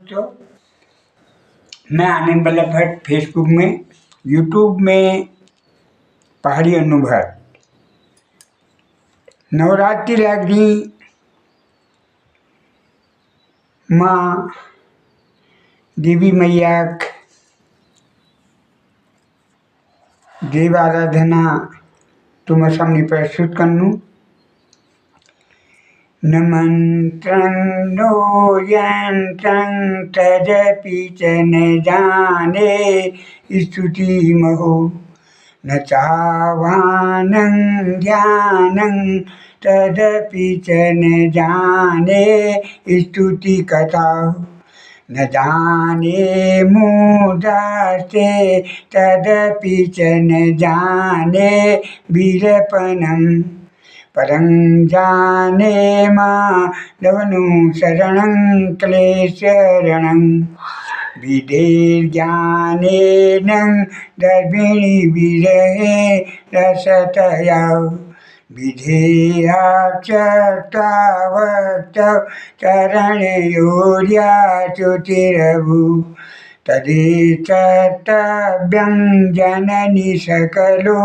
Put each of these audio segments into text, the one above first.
दोस्तों, मैं आनंद बल्लभ भट्ट फेसबुक में, यूट्यूब में पहाड़ी अनुभव नवरात्रि लगनी माँ देवी मैया देव आराधना तुम सामने प्रस्तुत करनू। न मंत्रं नो यंत्रं तदपि च न जाने स्तुतिमहो न चाह्वानं ध्यानं तदपि च न जाने स्तुति कथा न जाने मुदास्ते तदपि च न जाने विरपनम् परं जाने माधवनु शरणं क्लेशरणं विधेर्ज्ञानेन दर्भिणी विरहे रसतया विधेयाक्षतावक्तौ चरणयोर्याच्युतिरभु तदेतत्तव्यं जननी सकलो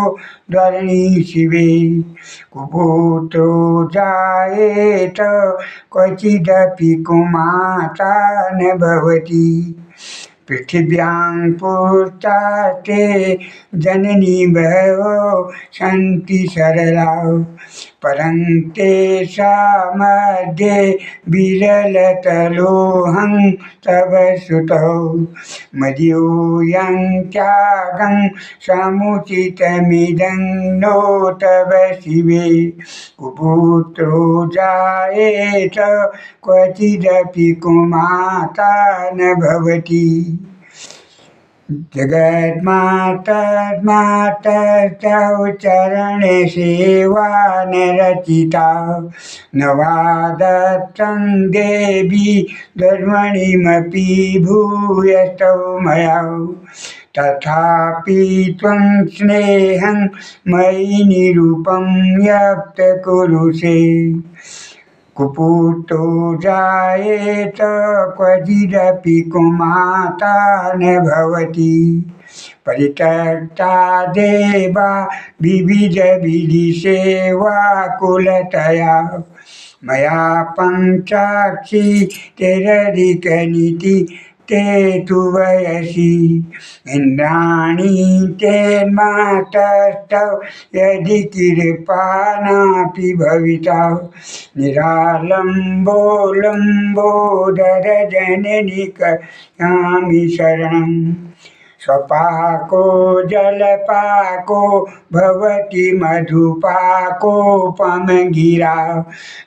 धरणी शिवे कुपुत्रो जायेत क्वचिदपि कुमाता न भवति पृथिव्यां पुत्रास्ते जननी बहवो सन्ति सरला परं तेषां मध्ये विरलतलोऽहं तव सुतौ मदीयोऽयं त्यागं समुचितमिदं नो तव शिवे कुपुत्रो जायेत क्वचिदपि कुमाता न भवति जगन्मातर्मातस्तौ चरणसेवा न रचिता न वा दत्तं देवी धर्मणिमपि भूयस्तौ मया तथापि त्वं स्नेहं मयि निरूपं व्यक्त कुरुषे कुपुत्रो जायेत क्वचिदपि कुमाता न भवति परित्यक्ता देवा विविधविधिसेवाकुलतया मया पञ्चाक्षी तेरधिकनीति ते तु वयसि इन्द्राणी तेन्मातस्तौ यदि कृपानापि भविता निरालम्बो लम्बोदर जननी कयामि शरणं स्वपाको जलपाको भवति मधुपाकोपमगिरा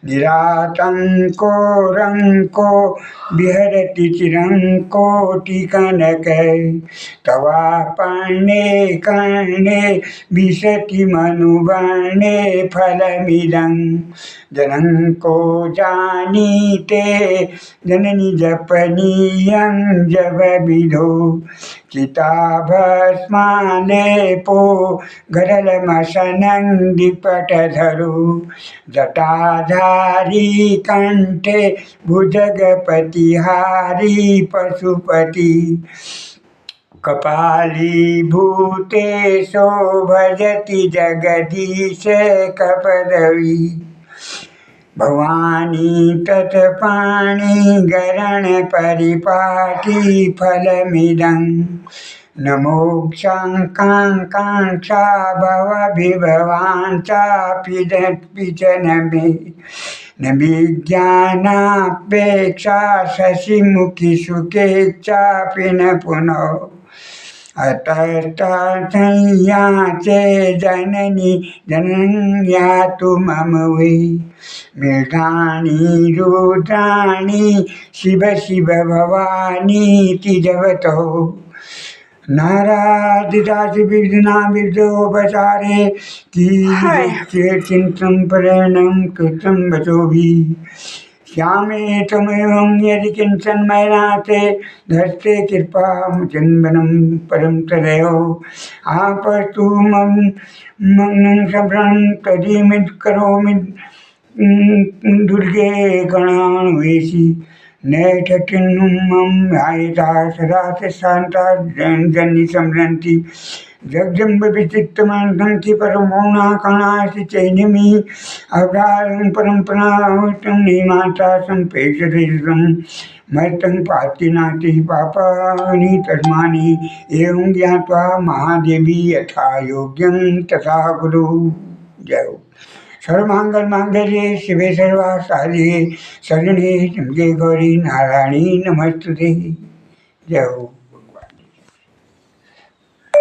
निरातङ्को रङ्को विहरति चिरङ्कोटिकनकै तवापर्णे कर्णे विशति मनुवर्णे फलमिदं जनङ्को जानीते जननी जपनीयं जपविधो चिताभस्मालेपो गरलमशनं दिपटधरो जटाधारी कंठे भुजगपतिहारी पशुपति कपालीभूतेशो भजति जगदीश कपदवी भवानी तत्पाणी गरण परिपाटी फलमिदं न मोक्षाकांक्षा भवभिभवाञ्चापि च न मे न विज्ञानापेक्षा शशिमुखी सुखेक्षापि न पुनः अतस्तथैयाचे जननी जनन्यातु मम वै मृगाणी रुद्राणी शिव शिव भवानीति जपतो नारादिदासि विघ्ना विघ्नोपचारे चिन्तं प्रणं कृतं वचोभिः श्यामे त्वमेवं यदि किंचन मैनाते धस्ते कृपा जन्मनं परम तदयो आपस्तु मग्नं शब्दं तदीमित करोमि दुर्गे गणान्वेषि नैष्ठिन्नुमं ध्यायेता सदा शान्ता जन्नि सम्भ्रन्ति जगजम्बविचित्तमनन्ति परमौनाकणासि चैनमि अवतारं परम्परावतं निमाता सम्प्रेषदेशं मयतं पाति नाति पापानि कर्माणि एवं ज्ञात्वा महादेवी यथा योग्यं तथा कुरु। जय हो। सर्वमंगल मांगल्ये शिवे सर्वासाधिके शरण्ये त्र्यंबके गौरी नारायणी नमस्तुते। जय हो।